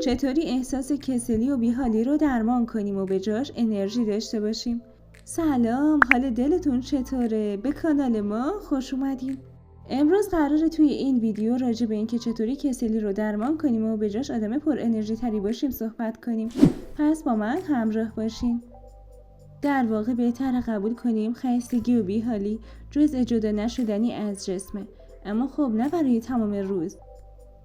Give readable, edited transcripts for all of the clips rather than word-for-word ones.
چطوری احساس کسلی و بیحالی رو درمان کنیم و به جاش انرژی داشته باشیم؟ سلام، حال دلتون چطوره؟ به کانال ما خوش اومدین. امروز قراره توی این ویدیو راجع به اینکه چطوری کسلی رو درمان کنیم و به جاش آدم پر انرژی تری باشیم صحبت کنیم. پس با من همراه باشین. در واقع بهتره قبول کنیم خستگی و بیحالی جزء جدا نشدنی از جسمه، اما خب نه برای تمام روز.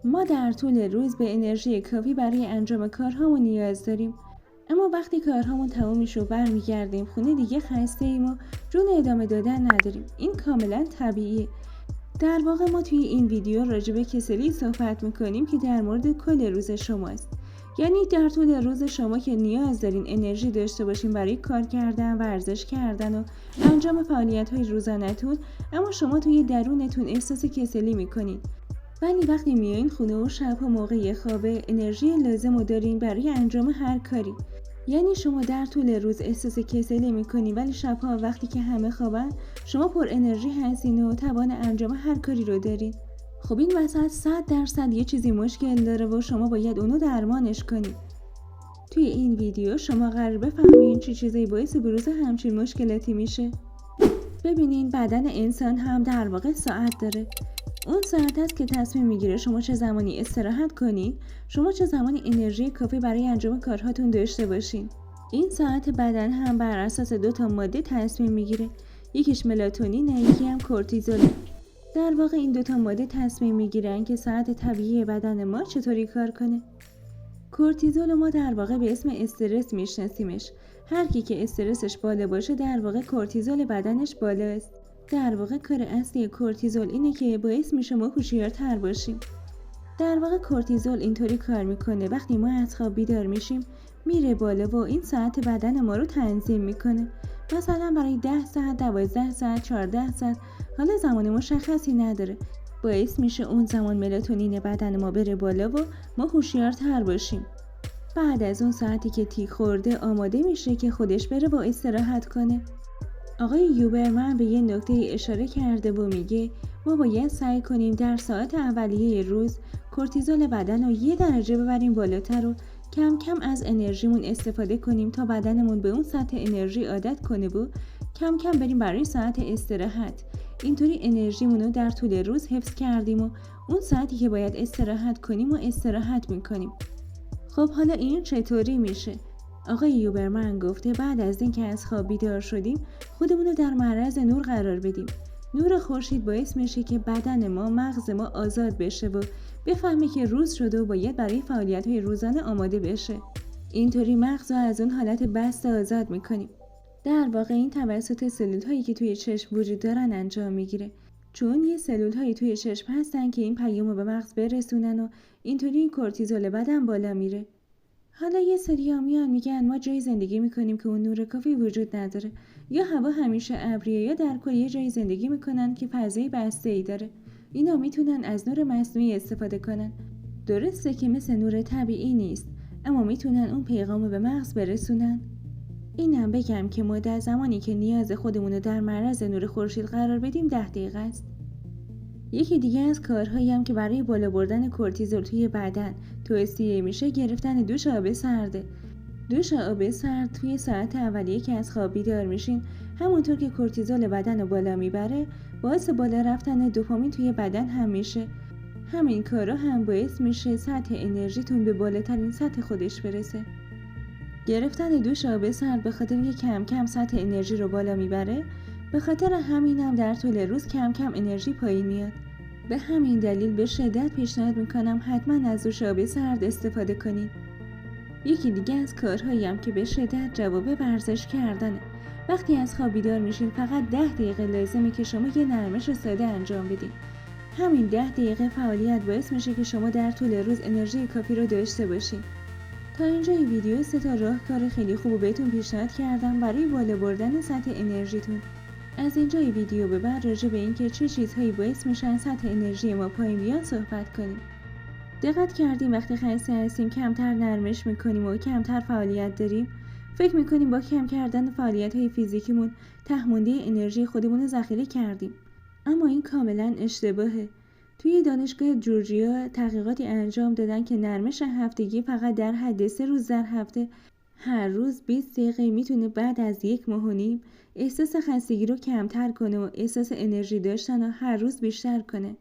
ما در طول روز به انرژی کافی برای انجام کارهامون نیاز داریم، اما وقتی کارهامون تموم میشه و برمیگردیم خونه دیگه خسته ایم و جون ادامه دادن نداریم. این کاملا طبیعیه. در واقع ما توی این ویدیو راجع به کسلی صحبت میکنیم که در مورد کل روز شماست. یعنی در طول روز شما که نیاز دارین انرژی داشته باشین برای کار کردن، ورزش کردن و انجام فعالیت‌های روزانه‌تون، اما شما توی درونتون احساس کسلی میکنین. ولی وقتی میایین خونه و شب‌ها موقع خوابه انرژی لازم رو دارین برای انجام هر کاری. یعنی شما در طول روز احساس کسلی میکنین، ولی شب‌ها وقتی که همه خوابن شما پر انرژی هستین و توان انجام هر کاری رو دارین. خب این وسط 100% یه چیزی مشکل داره و شما باید اونو درمانش کنید. توی این ویدیو شما قرار بفهمین چه چیزایی باعث بروز همچین مشکلاتی میشه. ببینین بدن انسان هم در واقع ساعت داره. اون ساعت است که تصمیم میگیره شما چه زمانی استراحت کنین، شما چه زمانی انرژی کافی برای انجام کارهاتون داشته باشین. این ساعت بدن هم بر اساس 2 ماده تصمیم میگیره. یکیش ملاتونینه، یکی هم کورتیزوله. در واقع این 2 ماده تصمیم میگیرن که ساعت طبیعی بدن ما چطوری کار کنه. کورتیزول ما در واقع به اسم استرس میشناسیمش. هر کی که استرسش بالا باشه در واقع کورتیزول بدنش بالاست. در واقع کار اصلی کورتیزول اینه که باعث میشه ما هوشیارتر باشیم. در واقع کورتیزول اینطوری کار میکنه وقتی ما از خواب بیدار میشیم میره بالا و این ساعت بدن ما رو تنظیم میکنه. مثلا برای 10 ساعت، 12 ساعت، 14 ساعت، حالا زمان مشخصی نداره. باعث میشه اون زمان ملاتونین بدن ما بره بالا و ما هوشیارتر باشیم. بعد از اون ساعتی که تیک خورده آماده میشه که خودش بره و استراحت کنه. آقای یوبرمن به یه نکته اشاره کرده و میگه ما باید سعی کنیم در ساعت اولیه روز کورتیزول بدن رو 1 درجه ببریم بالاتر و کم کم از انرژیمون استفاده کنیم تا بدنمون به اون سطح انرژی عادت کنه و کم کم بریم برای ساعت استراحت. اینطوری انرژیمون رو در طول روز حفظ کردیم و اون ساعتی که باید استراحت کنیم و استراحت میکنیم. خب حالا این چطوری میشه؟ آقای یوبرمن گفته بعد از اینکه از خواب بیدار شدیم خودمون رو در معرض نور قرار بدیم. نور خورشید باعث میشه که بدن ما، مغز ما آزاد بشه و بفهمه که روز شده و باید برای فعالیت‌های روزانه آماده بشه. اینطوری مغز رو از اون حالت بسته آزاد میکنیم. در واقع این توسط سلول‌هایی که توی چشم وجود دارن انجام میگیره. چون یه سلول‌هایی توی چشم هستن که این پیام رو به مغز برسونن و اینطوری این کورتیزول بدن بالا میره. حالا یه سریا میان میگن ما جایی زندگی میکنیم که اون نور کافی وجود نداره، یا هوا همیشه ابریه، یا در کل یه جایی زندگی میکنن که فضای بسته‌ای داره. اینا میتونن از نور مصنوعی استفاده کنن. درسته که مثل نور طبیعی نیست، اما میتونن اون پیغامو به مغز برسونن. اینم بگم که مدت زمانی که نیاز خودمون رو در معرض نور خورشید قرار بدیم 10 دقیقه است. یکی دیگه از کارهایی هم که برای بالا بردن کورتیزول توی بدن توصیه میشه گرفتن دوش آب سرده. دوش آب سرد توی ساعت اولیه که از خواب بیدار میشین همونطور که کورتیزول بدن رو بالا میبره باعث بالا رفتن دوپامین توی بدن هم میشه. همین کارا هم باعث میشه سطح انرژیتون به بالاترین سطح خودش برسه. گرفتن دوش آب سرد به خاطر اینکه کم کم سطح انرژی رو بالا میبره، به خاطر همینم در طول روز کم کم انرژی پایین میاد. به همین دلیل به شدت پیشنهاد میکنم حتما از دوش آب سرد استفاده کنید. یکی دیگه از کارهایی هم که به شدت جواب ورزش کردنه. وقتی از خواب بیدار میشین فقط 10 دقیقه لازمه که شما یه نرمش ساده انجام بدین. همین 10 دقیقه فعالیت باعث میشه که شما در طول روز انرژی کافی رو داشته باشین. تا اینجای ویدیو 3 راهکار خیلی خوب بهتون پیشنهاد کردم برای بالا بردن سطح انرژیتون. از اینجای ویدیو به بعد راجع به اینکه چه چیزهایی باعث میشن سطح انرژی ما پایین بیاد صحبت کنیم. دقت کردیم وقتی خسته هستیم کمتر نرمش میکنیم و کمتر فعالیت داریم؟ فکر میکنیم با کم کردن فعالیت‌های فیزیکیمون ته مونده انرژی خودمون رو ذخیره کردیم. اما این کاملا اشتباهه. توی دانشگاه جورجیا تحقیقاتی انجام دادن که نرمش هفتگی فقط در حد 3 روز در هفته هر روز 20 دقیقه میتونه بعد از 1.5 ماه احساس خستگی رو کمتر کنه و احساس انرژی داشتن رو هر روز بیشتر کنه.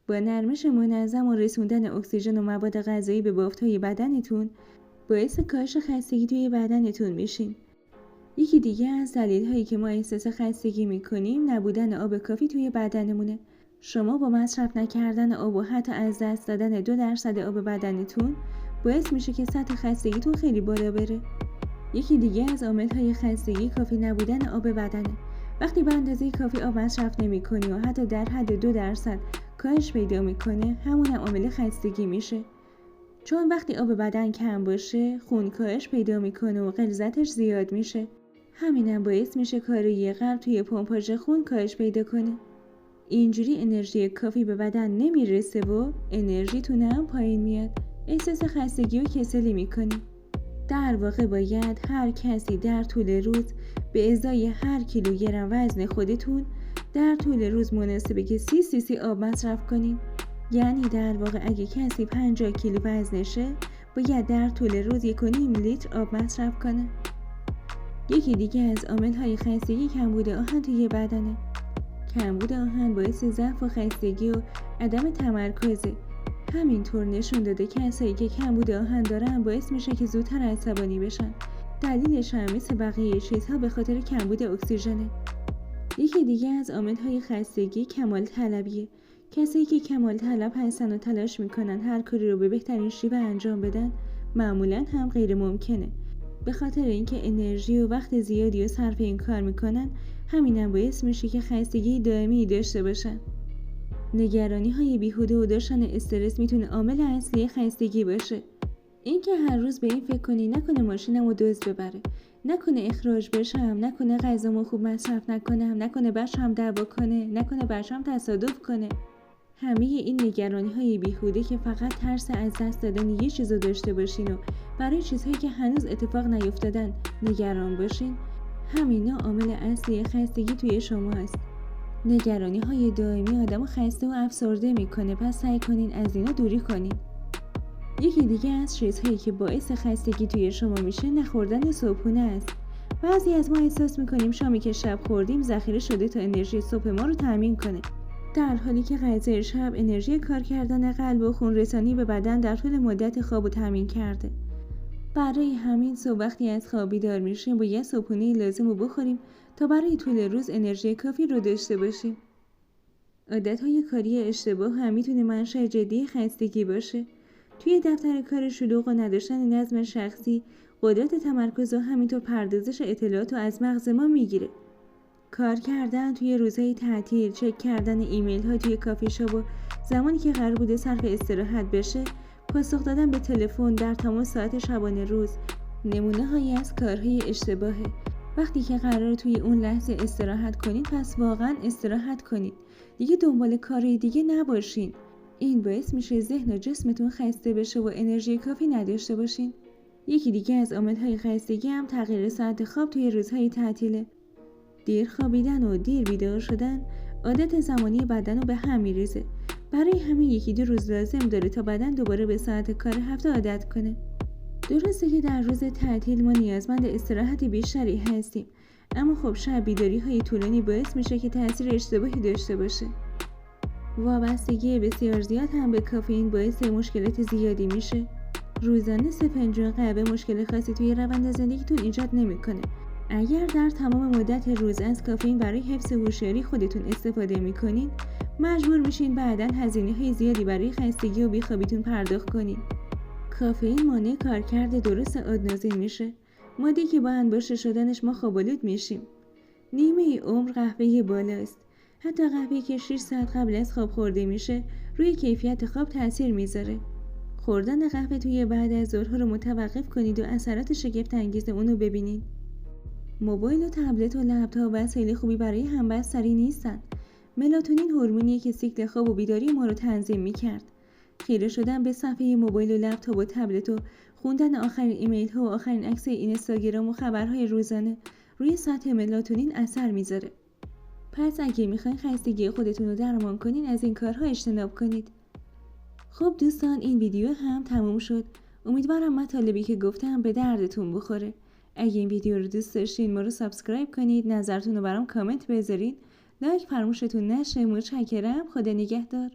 با نرمش منظم و رسوندن اکسیژن و مواد غذایی به بافت‌های بدنتون باعث کاهش خستگی توی بدنتون میشین. یکی دیگه از دلایلی که ما احساس خستگی میکنیم نبودن آب کافی توی بدنمونه. شما با مصرف نکردن آب و حتی از دست دادن 2% آب بدنتون باعث میشه که سطح خستگیتون خیلی بالا بره. یکی دیگه از عامل‌های خستگی کافی نبودن آب بدنه. وقتی به اندازه کافی آب مصرف نمی‌کنی و حتی در حد 2% کاهش پیدا میکنه، همون عامل خستگی میشه. چون وقتی آب بدن کم باشه، خون کاهش پیدا میکنه و غلظتش زیاد میشه. همینم باعث میشه کارایی قلب توی پمپاژ خون کاهش پیدا کنه. اینجوری انرژی کافی به بدن نمیرسه و انرژیتون هم پایین میاد. احساس خستگی و کسلی میکنی. در واقع باید هر کسی در طول روز به ازای هر کیلوگرم وزن خودتون در طول روز مناسبه که 30 cc آب مصرف کنین. یعنی در واقع اگه کسی 50 کیلو وزنشه باید در طول روز 1.5 لیتر آب مصرف کنه. یکی دیگه از عامل‌های خستگی کمبود آهن توی بدنه. کمبود آهن باعث ضعف و خستگی و عدم تمرکزه. همینطور نشون داده کسایی که کمبود آهن دارن باعث میشه که زودتر عصبانی بشن. دلیلش هم مثل بقیه چیزها به خاطر کمبود اکسیژنه. یکی دیگه از عامل‌های خستگی کمال طلبیه. کسایی که کمال طلب هستن و تلاش میکنن هر کاری رو به بهترین شیوه انجام بدن معمولاً هم غیر ممکنه. به خاطر اینکه انرژی و وقت زیادی رو صرف این کار میکنن، همینم باعث میشه که خستگی دائمی داشته باشن. نگرانی‌های بیهوده و داشتن استرس میتونه عامل اصلی خستگی باشه. اینکه هر روز به این فکر کنی نکنه ماشینمو دزد ببره، نکنه اخراج بشم، نکنه غذامو خوب مصرف نکنم، نکنه بچه‌م دعوا کنه، نکنه بچه‌م تصادف کنه. همه این نگرانی‌های بیهوده که فقط ترس از دست دادن یه چیزو داشته باشین و برای چیزهایی که هنوز اتفاق نیفتادن نگران باشین، همینا عامل اصلی خستگی توی شما هست. نگرانی‌های دائمی آدمو خسته و افسرده میکنه، پس سعی کنین از اینا دوری کنین. یکی دیگه از چیزهایی که باعث خستگی توی شما میشه نخوردن صبحونه است. بعضی از ما احساس میکنیم شامی که شب خوردیم ذخیره شده تا انرژی صبح ما رو تامین کنه، در حالی که غذای شب انرژی کار کردن قلب و خون رسانی به بدن در طول مدت خواب رو تامین کرده. برای همین صبح وقتی از خواب بیدار میشیم باید صبحونه لازم رو بخوریم تا برای طول روز انرژی کافی رو داشته باشیم. عادتهای کاری اشتباه هم میتونه منشأ جدی خستگی باشه. توی دفتر کار شلوغ و نداشتن نظم شخصی، قدرت تمرکز و همینطور پردازش اطلاعات رو از مغز ما میگیره. کار کردن توی روزهای تعطیل، چک کردن ایمیل ها توی کافی شاپ و زمانی که قرار بوده صرف استراحت بشه، پاسخ دادن به تلفن در تمام ساعت شبانه روز، نمونه هایی از کارهای اشتباهه. وقتی که قرار توی اون لحظه استراحت کنید، پس واقعا استراحت کنید. دیگه دنبال کارهای دیگه نباشین. این باعث میشه ذهن و جسمتون خسته بشه و انرژی کافی نداشته باشین. یکی دیگه از عامل‌های خستگی هم تغییر ساعت خواب توی روزهای تعطیله. دیر خوابیدن و دیر بیدار شدن عادت زمانی بدن رو به هم میریزه. برای همین 1-2 روز لازم داره تا بدن دوباره به ساعت کار هفته عادت کنه. درسته که در روز تعطیل ما نیازمند استراحت بیشتری هستیم، اما خب شب بیداری های طولانی باعث میشه که تاثیر اشتباهی داشته باشه. وابستگی بسیار زیاد هم به کافئین باعث مشکلات زیادی میشه. روزانه 3 فنجون قهوه مشکل خاصی توی روند زندگیتون ایجاد نمیکنه. اگر در تمام مدت روز از کافئین برای حفظ هوشیاری خودتون استفاده میکنین، مجبور میشین بعداً هزینه‌های زیادی برای خستگی و بیخوابیتون پرداخت کنین. کافئین مانع کارکرد درست آدنوزین میشه، ماده‌ای که با انباشته شدنش ما خواب‌آلود میشیم. نیمه عمر قهوه بالاست. حتی قهوه‌ای که 6 ساعت قبل از خواب خورده میشه روی کیفیت خواب تاثیر میذاره. خوردن قهوه توی بعد از ظهرها رو متوقف کنید و اثرات شگفت انگیز اونو ببینید. موبایل و تبلت و لپتاپ وسایل خوبی برای همبستری نیستن. ملاتونین هورمونیه که سیکل خواب و بیداری ما رو تنظیم میکرد. خیره شدن به صفحه موبایل و لپتاپ و تبلت و خوندن آخرین ایمیل ها و آخرین عکس اینستاگرام و خبرهای روزانه روی سطح ملاتونین اثر میذاره. پس اگه میخواین خستگی خودتون رو درمان کنین از این کارها اجتناب کنید. خب دوستان، این ویدیو هم تموم شد. امیدوارم مطالبی که گفتم به دردتون بخوره. اگه این ویدیو رو دوست داشتین ما رو سابسکرایب کنید، نظرتون رو برام کامنت بذارید، لایک فراموشتون نشه. متشکرم. خدا نگهدار.